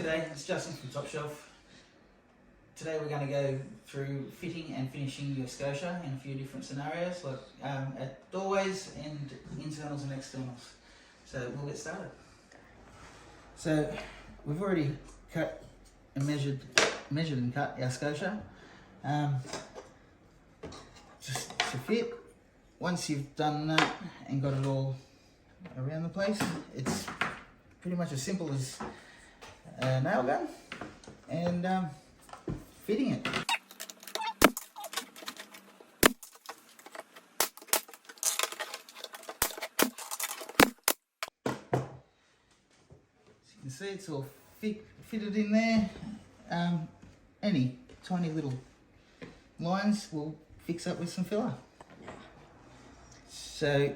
G'day, it's Justin from Top Shelf. Today we're going to go through fitting and finishing your Scotia in a few different scenarios, like at doorways and internals and externals. So we'll get started. So we've already cut and measured and cut our Scotia just to fit. Once you've done that and got it all around the place, it's pretty much as simple as a nail gun and fitting it. As you can see, it's all fitted in there. Any tiny little lines we'll fix up with some filler. So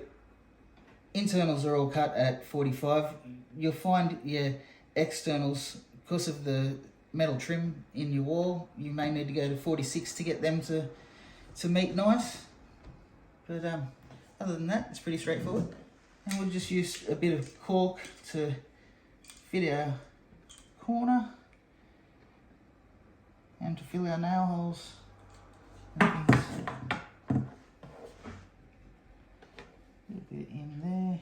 internals are all cut at 45. You'll find your externals, because of the metal trim in your wall, you may need to go to 46 to get them to meet nice. But other than that, it's pretty straightforward. And we'll just use a bit of caulk to fit our corner and to fill our nail holes and things. A little bit in there.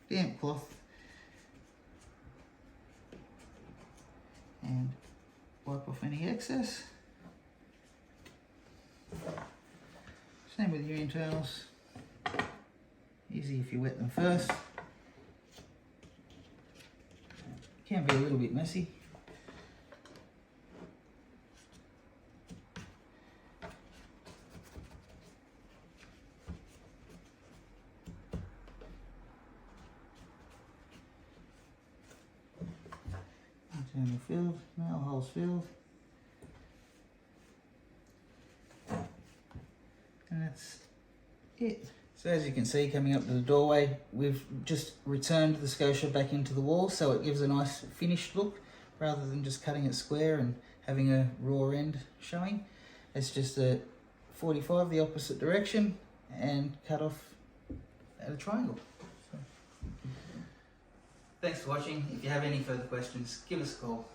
Damp cloth and wipe off any excess. Same with your internals. Easy if you wet them first. Can be a little bit messy. Internal filled, nail holes filled, and that's it. So as you can see, coming up to the doorway, we've just returned the Scotia back into the wall, so it gives a nice finished look rather than just cutting it square and having a raw end showing. It's just a 45 the opposite direction and cut off at a triangle. Thanks for watching. If you have any further questions, give us a call.